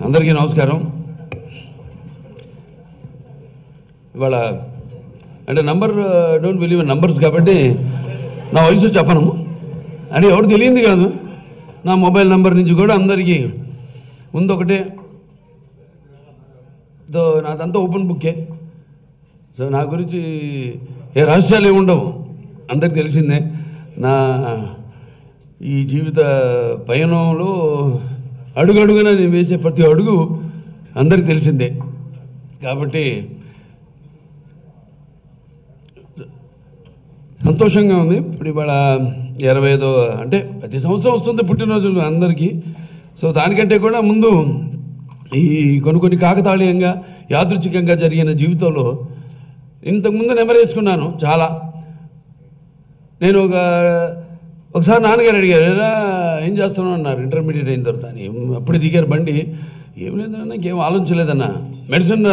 అందరికీ నమస్కారం. ఇవాళ అంటే డోంట్ బిలీవ్ ఇన్ నంబర్స్ కాబట్టి నా వయసు చెప్పను అని ఎవరు తెలియంది కాదు. నా మొబైల్ నంబర్ నుంచి కూడా అందరికీ ఒకటే. నాదంతా ఓపెన్ బుక్కే. సో నా గురించి ఏ రహస్యాలు ఏమి ఉండవు, అందరికి తెలిసిందే. నా ఈ జీవిత పయనంలో అడుగడుగున నేను వేసే ప్రతి అడుగు అందరికి తెలిసిందే. కాబట్టి సంతోషంగా ఉంది. ఇప్పుడు ఇవాళ 25వ అంటే ప్రతి సంవత్సరం వస్తుంది పుట్టినరోజు అందరికీ. సో దానికంటే కూడా ముందు ఈ కొన్ని కాకతాళీయంగా యాదృచ్ఛికంగా జరిగిన జీవితంలో ఇంతకుముందు నెమరేసుకున్నాను చాలా. నేను ఒకసారి నాన్నగారు అడిగారు, ఎలా ఏం చేస్తున్నావు అన్నారు. ఇంటర్మీడియట్ అయిన తర్వాత అని అప్పుడు దిగారు బండి. ఏం లేదన్నా, నాకేం ఆలోచించలేదన్నా. మెడిసిన్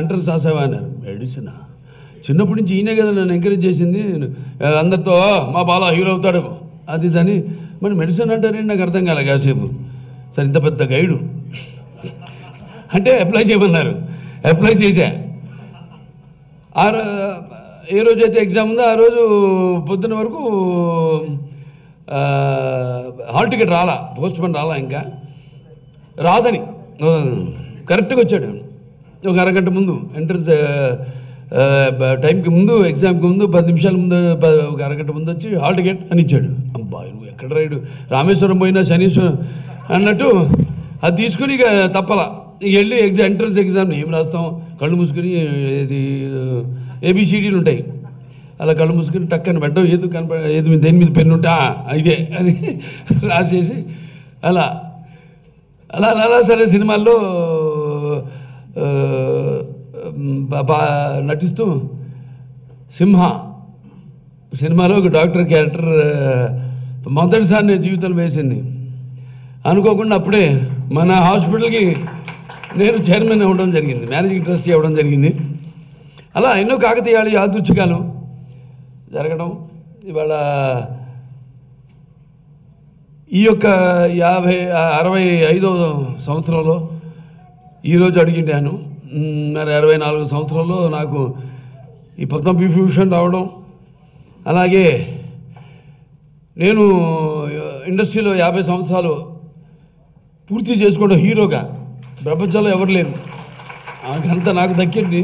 ఎంట్రన్స్ రాసావా అన్నారు. మెడిసినా? చిన్నప్పటి నుంచి ఈయనే కదా నన్ను ఎంకరేజ్ చేసింది. అందరితో మా బాల హీరో అవుతాడు అది అని. మరి మెడిసిన్ అంటారేంటి నాకు అర్థం కాలే కాసేపు. సరే ఇంత పెద్ద గైడు అంటే అప్లై చేయమన్నారు. అప్లై చేశా. ఏ రోజైతే ఎగ్జామ్ ఉందో ఆ రోజు పొద్దున్న వరకు హాల్ టికెట్ రాలా, పోస్ట్ పోన్ రాలా. ఇంకా రాదని కరెక్ట్గా వచ్చాడు. ఒక అరగంట ముందు ఎంట్రన్స్ టైంకి ముందు, ఎగ్జామ్కి ముందు 10 నిమిషాల ముందు, ఒక అరగంట ముందు వచ్చి హాల్ టికెట్ అని ఇచ్చాడు. అబ్బా నువ్వు ఎక్కడ రైడు, రామేశ్వరం పోయినా శనీశ్వరం అన్నట్టు అది తీసుకుని ఇక తప్పలా. ఇక వెళ్ళి ఎంట్రన్స్ ఎగ్జామ్ ఏం రాస్తాం, కళ్ళు మూసుకుని ఇది ABCDలు ఉంటాయి. అలా కళ్ళు మూసుకుని టక్కని పెట్టడం, ఏది దేని మీద పెన్ను ఉంటే ఇదే అని రాసేసి అలా అలా అలా సరే సినిమాల్లో నటిస్తూ సింహ సినిమాలో ఒక డాక్టర్ క్యారెక్టర్ మొదటిసారి నేను జీవితంలో వేసింది. అనుకోకుండా అప్పుడే మన హాస్పిటల్కి నేను చైర్మన్ అవ్వడం జరిగింది, మేనేజింగ్ ట్రస్టీ అవ్వడం జరిగింది. అలా ఎన్నో కాకతీయాలు యాదృచ్ఛికాలు జరగడం. ఇవాళ ఈ యొక్క 65వ సంవత్సరంలో ఈరోజు అడిగిండాను. మరి 64 సంవత్సరంలో నాకు ఈ పద్మవిభూషణ్ రావడం, అలాగే నేను ఇండస్ట్రీలో 50 సంవత్సరాలు పూర్తి చేసుకోవడం హీరోగా. ప్రపంచంలో ఎవరు లేరు. ఆ ఘనత నాకు దక్కింది.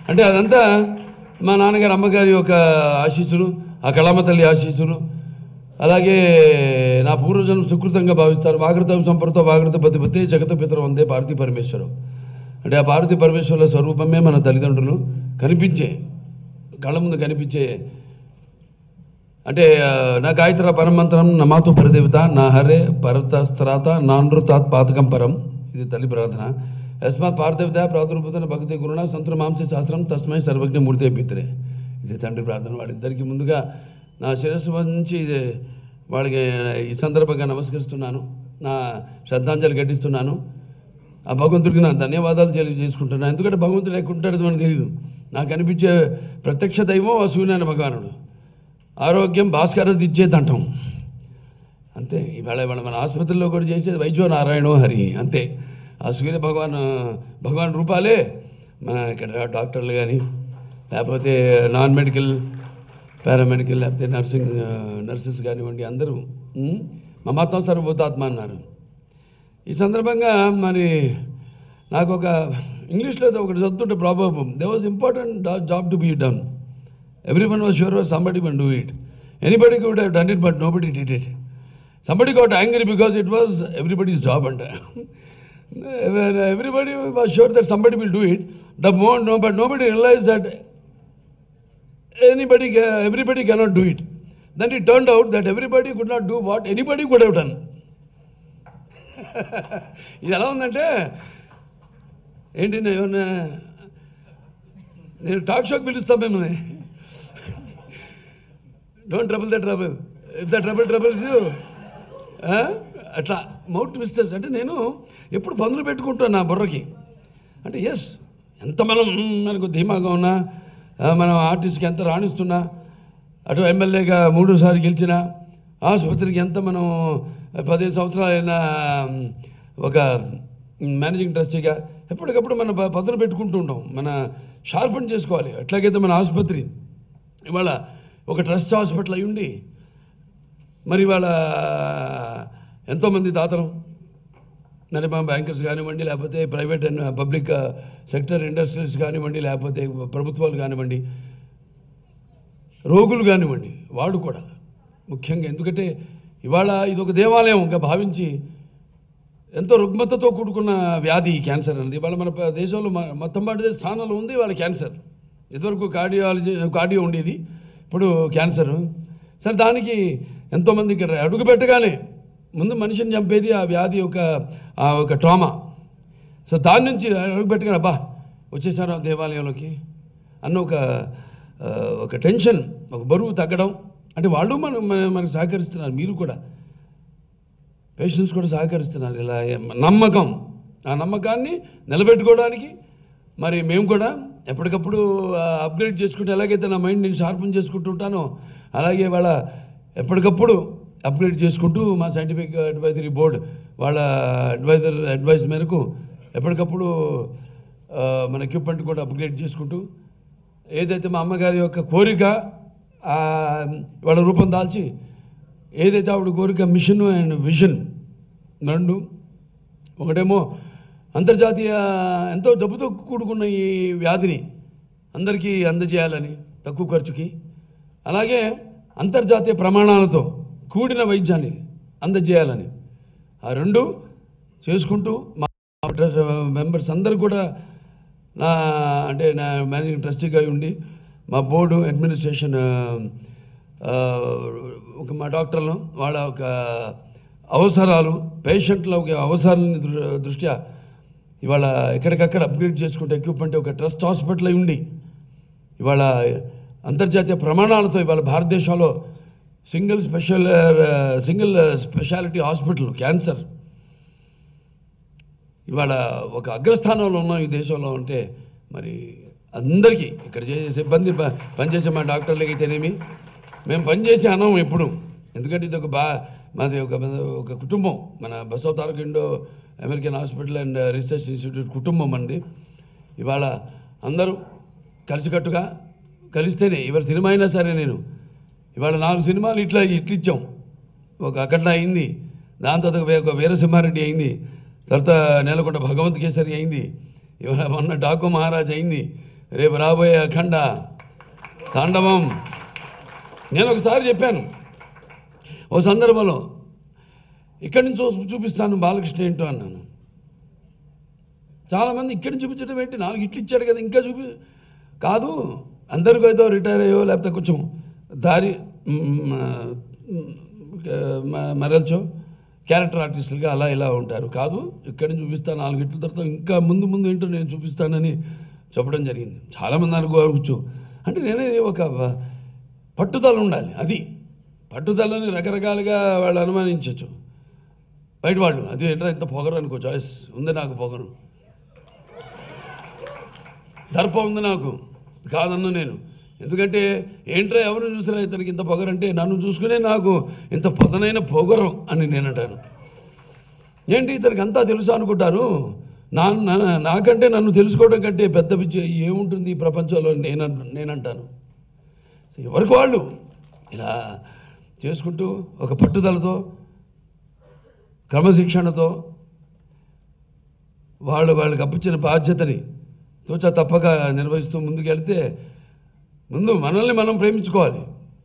అంటే అదంతా మా నాన్నగారు అమ్మగారి యొక్క ఆశీస్సులు, ఆ కళామ తల్లి ఆశీస్సులు, అలాగే నా పూర్వజన్మ సుకృతంగా భావిస్తారు. వాగృత సంపర్తో వాగృత పతిపతి జగత పితరం వందే పార్వతీ పరమేశ్వరం. అంటే ఆ పార్వతీ పరమేశ్వరుల స్వరూపమే మన తల్లిదండ్రులు కనిపించే, కళ్ళ ముందు కనిపించే. అంటే నా గాయత్ర పరమంత్రం నమాతు పరదేవత నా హరే పరతస్త్రాత నానృతాత్ పాతకం పరం. ఇది తల్లి ప్రార్థన. యస్మాత్ పార్థవిత ప్రాదుర్భూతన భక్తి గురుణ సంతుల మాంస శాస్త్రం తస్మై సర్వజ్ఞ మూర్తే పిత్రే. ఇది తండ్రి ప్రార్థన. వాళ్ళిద్దరికీ ముందుగా నా శిరస్సు నుంచి వాళ్ళకి ఈ సందర్భంగా నమస్కరిస్తున్నాను, నా శ్రద్ధాంజలి ఘటిస్తున్నాను. ఆ భగవంతుడికి నా ధన్యవాదాలు తెలియజేసుకుంటున్నాను. ఎందుకంటే భగవంతుడు లేకుంటాడు మనకు తెలియదు. నాకు అనిపించే ప్రత్యక్ష దైవం ఆ సూర్యనారాయణ భగవానుడు. ఆరోగ్యం భాస్కరది ఇచ్చేదంటాం అంతే. ఇవాళ మన ఆసుపత్రిలో కూడా చేసేది వైద్యో నారాయణో హరి అంతే. ఆ సూర్య భగవాన్ రూపాలే మన ఇక్కడ డాక్టర్లు కానీ, లేకపోతే నాన్ మెడికల్, పారామెడికల్, లేకపోతే నర్సెస్ కానివ్వండి, అందరూ మమాత్మ సర్వభూతాత్మ అన్నారు. ఈ సందర్భంగా మరి నాకు ఒక ఇంగ్లీష్లో ఒకటి చదువుతుంటే problem, there was important job to be done. Everyone was sure somebody can do it. Anybody could have done it but nobody did it. Somebody got angry because it was everybody's job అంట. Everybody was sure that somebody will do it. But nobody realized that everybody cannot do it. Then it turned out that everybody could not do what anybody could have done. ఇది ఎలా ఉందంటే ఏంటి, ఏమన్నా నేను talk షోకి పిలుస్తాను మిమ్మల్ని. Don't trouble the trouble if the trouble troubles you. అట్లా మౌత్ ట్విస్టర్స్ అంటే నేను ఎప్పుడు పనులు పెట్టుకుంటాను నా బుర్రకి. అంటే ఎస్, ఎంత మనకు ధీమాగా ఉన్నా, మనం ఆర్టిస్ట్కి ఎంత రాణిస్తున్నా, అటు ఎమ్మెల్యేగా 3 సార్లు గెలిచిన, ఆసుపత్రికి ఎంత మనం 15 సంవత్సరాలైనా ఒక మేనేజింగ్ ట్రస్టీగా ఎప్పటికప్పుడు మన పదును పెట్టుకుంటూ ఉంటాం, మన షార్పన్ చేసుకోవాలి. ఎట్లాగైతే మన ఆసుపత్రి ఇవాళ ఒక ట్రస్ట్ హాస్పిటల్ అయి ఉండి మరి ఇవాళ ఎంతోమంది దాతలు నరేమా బ్యాంకర్స్ కానివ్వండి, లేకపోతే private and public sector industries కానివ్వండి, లేకపోతే ప్రభుత్వాలు కానివ్వండి, రోగులు కానివ్వండి, వాడు కూడా ముఖ్యంగా. ఎందుకంటే ఇవాళ ఇదొక దేవాలయంగా భావించి ఎంతో రుగ్మతతో కూడుకున్న వ్యాధి క్యాన్సర్ అనేది. ఇవాళ మన దేశంలో మొత్తం పాటు స్థానంలో ఉంది వాళ్ళ క్యాన్సర్. ఇదివరకు కార్డియో ఉండేది, ఇప్పుడు క్యాన్సర్. సరే, దానికి ఎంతోమంది ఇక్కడ అడుగు పెట్టగానే ముందు మనిషిని చంపేది ఆ వ్యాధి ఒక ట్రామా. సో దాని నుంచి అడుగు పెట్టగానే అబ్బా వచ్చేసారు దేవాలయంలోకి అన్న ఒక టెన్షన్, ఒక బరువు తగ్గడం. అంటే వాళ్ళు మనకు సహకరిస్తున్నారు, మీరు కూడా పేషెంట్స్ కూడా సహకరిస్తున్నారు. ఇలా నమ్మకం, ఆ నమ్మకాన్ని నిలబెట్టుకోవడానికి మరి మేము కూడా ఎప్పటికప్పుడు అప్గ్రేడ్ చేసుకుంటూ, ఎలాగైతే నా మైండ్ నేను షార్పన్ చేసుకుంటూ ఉంటానో అలాగే వాళ్ళ ఎప్పటికప్పుడు అప్గ్రేడ్ చేసుకుంటూ మా సైంటిఫిక్ అడ్వైజరీ బోర్డ్ వాళ్ళ అడ్వైజ్ మేరకు ఎప్పటికప్పుడు మన ఎక్విప్మెంట్ కూడా అప్గ్రేడ్ చేసుకుంటూ, ఏదైతే మా అమ్మగారి యొక్క కోరిక వాళ్ళ రూపం దాల్చి, ఏదైతే ఆవిడ కోరిక మిషన్ అండ్ విజన్ రెండు, ఒకటేమో అంతర్జాతీయ ఎంతో డబ్బుతో కూడుకున్న ఈ వ్యాధిని అందరికీ అందజేయాలని తక్కువ ఖర్చుకి, అలాగే అంతర్జాతీయ ప్రమాణాలతో కూడిన వైద్యాన్ని అందజేయాలని, ఆ రెండు చేసుకుంటూ మా మెంబర్స్ అందరూ కూడా నా మేనేజింగ్ ట్రస్టీగా ఉండి మా బోర్డు అడ్మినిస్ట్రేషన్ మా డాక్టర్లు వాళ్ళ ఒక అవసరాలు, పేషెంట్ల ఒక అవసరాలని దృష్ట్యా ఇవాళ ఎక్కడికక్కడ అప్గ్రేడ్ చేసుకుంటే ఎక్విప్మెంట్ ఒక ట్రస్ట్ హాస్పిటల్ అయి ఉండి ఇవాళ అంతర్జాతీయ ప్రమాణాలతో ఇవాళ భారతదేశంలో సింగిల్ స్పెషాలిటీ హాస్పిటల్ క్యాన్సర్ ఇవాళ ఒక అగ్రస్థానంలో ఉన్నాం ఈ దేశంలో. అంటే మరి అందరికీ ఇక్కడ చేసే సిబ్బంది, పనిచేసే మా డాక్టర్లకి అయితేనేమి, మేము పనిచేసే అనం ఎప్పుడు. ఎందుకంటే ఇది మాది ఒక కుటుంబం, మన Basava Taraka Indo American hospital and research institute కుటుంబం అండి. ఇవాళ అందరూ కలిసికట్టుగా కలిస్తేనే ఇవాళ సినిమా అయినా సరే, నేను ఇవాళ 4 సినిమాలు ఇట్లిచ్చాం. ఒక అఖండ అయింది, దాని తర్వాత ఒక వీరసింహారెడ్డి అయింది, తర్వాత నేలకొండ భగవంత్ కేసరి అయింది, ఇవాళ మొన్న డాకు మహారాజ్ అయింది, రేపు రాబోయే అఖండ తాండవం. నేను ఒకసారి చెప్పాను ఓ సందర్భంలో, ఇక్కడి నుంచి చూపిస్తాను బాలకృష్ణ ఏంటో అన్నాను. చాలామంది ఇక్కడి నుంచి చూపించడం ఏంటి, 4 ఇట్లు ఇచ్చాడు కదా ఇంకా కాదు, అందరికీ ఏదో రిటైర్ అయ్యో లేకపోతే కొంచెం దారి మరల్చో క్యారెక్టర్ ఆర్టిస్టులుగా అలా ఇలా ఉంటారు. కాదు, ఇక్కడి నుంచి చూపిస్తాను 4 ఇట్ల తర్వాత ఇంకా ముందు ఏంటో నేను చూపిస్తానని చెప్పడం జరిగింది. చాలామంది అనుకోవచ్చు, అంటే నేనే ఒక పట్టుదల ఉండాలి. అది పట్టుదలని రకరకాలుగా వాళ్ళు అనుమానించవచ్చు బయట వాళ్ళు. అది ఏంటో ఇంత పొగరు అనుకో, చాయిస్ ఉంది నాకు, పొగరు దర్పం ఉంది నాకు, కాదన్ను నేను. ఎందుకంటే ఏంట్రా ఎవరు చూసినా ఇతనికి ఇంత పొగరు అంటే, నన్ను చూసుకునే నాకు ఇంత పదనైన పొగరు అని నేను అంటాను. ఏంటి ఇతనికి అంతా తెలుసు అనుకుంటారు. నాకంటే నన్ను తెలుసుకోవడం కంటే పెద్ద విద్య ఏముంటుంది ఈ ప్రపంచంలో నేనంటాను. ఎవరికి వాళ్ళు ఇలా చేసుకుంటూ ఒక పట్టుదలతో, క్రమశిక్షణతో వాళ్ళకి అప్పించిన బాధ్యతని తోచా తప్పక నిర్వహిస్తూ ముందుకెళ్తే, ముందు మనల్ని మనం ప్రేమించుకోవాలి.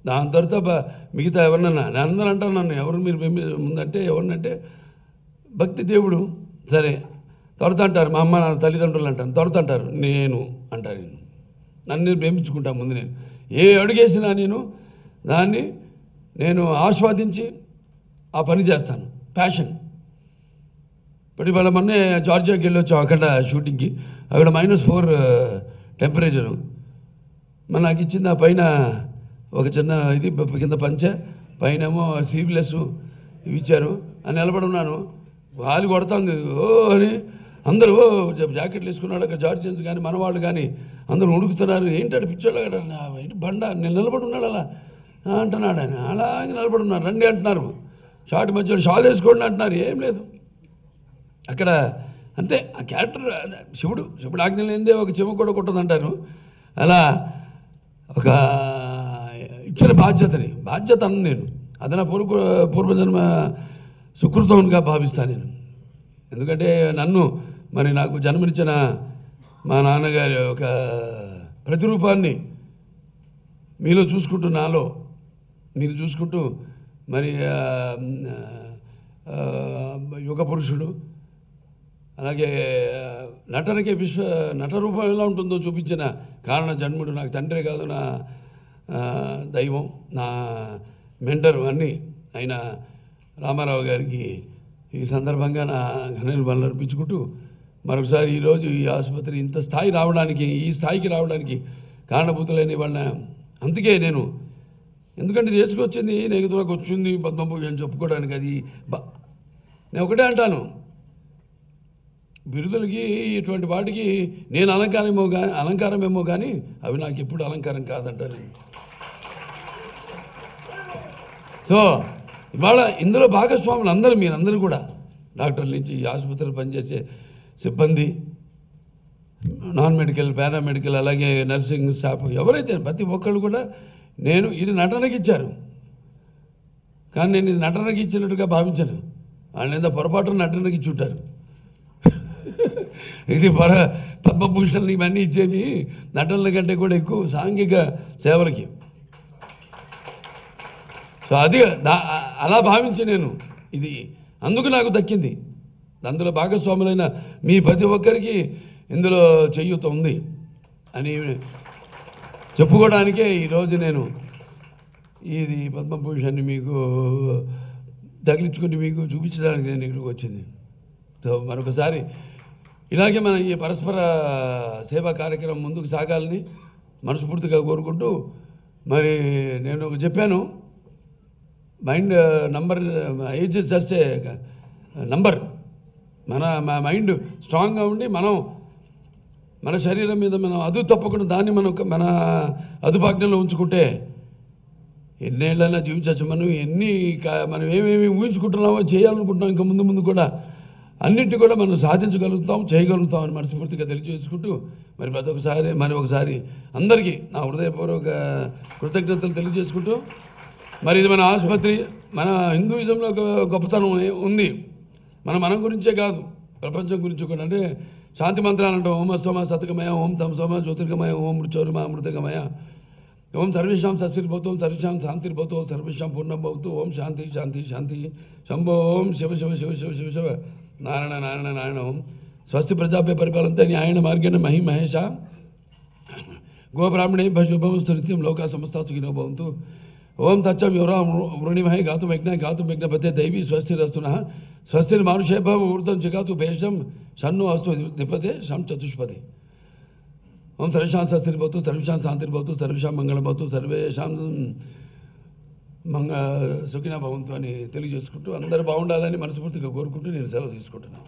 దాని తర్వాత మిగతా ఎవరినన్నా, నేను అందరూ అంటాను నన్ను ఎవరు మీరు ముందంటే ఎవరినంటే భక్తి దేవుడు సరే తొడత అంటారు, మా అమ్మ నా తల్లిదండ్రులు అంటాను, తొడత అంటారు, నేను అంటారు. నన్ను నేను ప్రేమించుకుంటాను. ముందు నేను ఏ అడుగేసినా దాన్ని నేను ఆస్వాదించి ఆ పని చేస్తాను, ప్యాషన్. ఇప్పుడు ఇవాళ మొన్నే జార్జియాకి వెళ్ళొచ్చాం, అక్కడ షూటింగ్కి. అక్కడ -4 టెంపరేచరు. మరి నాకు ఇచ్చింది ఆ పైన ఒక చిన్న ఇది కింద పంచ, పైనేమో స్లీవ్లెస్ ఇవి ఇచ్చారు. అని నిలబడి ఉన్నాను, గాలి కొడుతుంది ఓ అని. అందరూ జాకెట్లు వేసుకున్నాడు అక్కడ, జార్జియన్స్ కానీ మనవాళ్ళు కానీ అందరూ ఉడుకుతున్నారు. ఏంటాడు పిచ్చోళ్ళు ఏంటి బండ, నేను నిలబడి ఉన్నాడు అలా అంటున్నాడు ఆయన. అలాగే నిలబడి ఉన్నారు, రండి అంటున్నారు. షార్ట్ మధ్యలో షాల్ వేసుకోండి అంటున్నారు. ఏం లేదు, అక్కడ అంతే ఆ క్యారెక్టర్. శివుడు ఆజ్ఞ లేనిదే ఒక చెమ కూడా కొట్టదంటారు. అలా ఒక ఇచ్చిన బాధ్యత అన్న నేను అది నా పూర్వజన్మ సుకృతంగా భావిస్తాను నేను. ఎందుకంటే నాకు జన్మనిచ్చిన మా నాన్నగారి ఒక ప్రతిరూపాన్ని మీలో చూసుకుంటూ మీరు చూసుకుంటూ మరి యుగ పురుషుడు, అలాగే నటనకి నటరూపం ఎలా ఉంటుందో చూపించిన కారణ జన్ముడు, నాకు తండ్రి కాదు నా దైవం, నా మెంటర్ అన్నీ ఆయన రామారావు గారికి ఈ సందర్భంగా నా ఘనలు అర్పించుకుంటూ మరొకసారి ఈరోజు ఈ ఆసుపత్రి ఈ స్థాయికి రావడానికి కారణభూతులైన వాళ్ళ అందుకే ఎందుకంటే తీసుకొచ్చింది నాకు వచ్చింది పద్మభూషణ్ చెప్పుకోవడానికి. అది నేను ఒకటే అంటాను, బిరుదులకి ఇటువంటి వాటికి నేను అలంకారమేమో కానీ అవి నాకు ఎప్పుడు అలంకారం కాదంటాను. సో ఇవాళ ఇందులో భాగస్వాములు మీరందరూ కూడా డాక్టర్ల నుంచి ఈ ఆసుపత్రిలో పనిచేసే సిబ్బంది, నాన్ మెడికల్, పారామెడికల్, అలాగే నర్సింగ్ స్టాఫ్ ఎవరైతే ప్రతి ఒక్కళ్ళు కూడా ఇది నటనకి ఇచ్చారు. కానీ నేను ఇది నటనకి ఇచ్చినట్టుగా భావించాను. వాళ్ళు ఎంత పొరపాటున నటనకి ఇచ్చి ఉంటారు. ఇది పద్మభూషణ్ ఇవన్నీ ఇచ్చేవి నటనల కంటే కూడా ఎక్కువ సాంఘిక సేవలకి. సో అది అలా భావించి ఇది అందుకు నాకు దక్కింది. అందులో భాగస్వాములైన మీ ప్రతి ఒక్కరికి ఇందులో చేయూత ఉంది అని చెప్పుకోవడానికే ఈరోజు ఇది పద్మభూషణ్ని మీకు తగిలించుకుని మీకు చూపించడానికి నేను ఇక్కడికి వచ్చింది. సో మరొకసారి ఇలాగే మన ఈ పరస్పర సేవా కార్యక్రమం ముందుకు సాగాలని మనస్ఫూర్తిగా కోరుకుంటూ, మరి నేను చెప్పాను, mind number age is just a number. మన మైండ్ స్ట్రాంగ్గా ఉండి మన శరీరం మీద మనం తప్పకుండా దాన్ని మన అదుపాజ్ఞలో ఉంచుకుంటే ఎన్నేళ్ళైనా జీవించవచ్చు. మనం ఏమేమి ఊహించుకుంటున్నామో చేయాలనుకుంటున్నాం ఇంకా ముందు కూడా అన్నింటి కూడా మనం సాధించగలుగుతాం, చేయగలుగుతాం అని మనస్ఫూర్తిగా తెలియజేసుకుంటూ మరి ఒకసారి అందరికీ నా హృదయపూర్వక కృతజ్ఞతలు తెలియజేసుకుంటూ, మరి ఇది మన ఆసుపత్రి, మన హిందూయిజంలో ఒక గొప్పతనం ఉంది. మనం గురించే కాదు, ప్రపంచం గురించి కూడా. అంటే శాంతి మంత్రాలు అంటాం, ఓం అస్తోమ సతకమయ, ఓం తం సోమ జ్యోతిర్గమయ, ఓం మృత్యోర్మ అమృతగమయ, ఓం సర్వేషాం సస్తిర్భవతు, సర్వేషాం శాంతిర్భవతు, సర్వేషాం పూర్ణం భవతు, ఓం శాంతి శాంతి శాంతి, శంభో ఓం శివ శివ శివ శివ శివ శివ, నారాయణ నారాయణ నారాయణ, ఓం స్వస్తి ప్రజాభ్య పరిపాలంతే న్యాయణ మార్గేణ మహి మహేష, గోబ్రాహ్మణేభ్యః శుభమస్తు నిత్యం, లోకా సమస్తా సుఖినో భవంతు. ఓం తచ్చం యువరా వృణిమహే గాతుం యజ్ఞపతే దైవీ స్వస్తిరస్తునః, స్వస్తిర్మానుషేభ్యः ఊర్ధ్వం జగాతు భేషం, షన్నో అస్తు ద్విపదే షం చతుష్పదే. ఓం సర్వేషాం స్వస్తిర్భవతు, సర్వేషాం శాంతిర్భవతు, సర్వేషాం మంగళభవతు, సర్వేషాం సుఖినో భవంతు అని తెలియజేసుకుంటూ అందరూ బాగుండాలని మనస్ఫూర్తిగా కోరుకుంటూ నేను సెలవు తీసుకుంటున్నాను.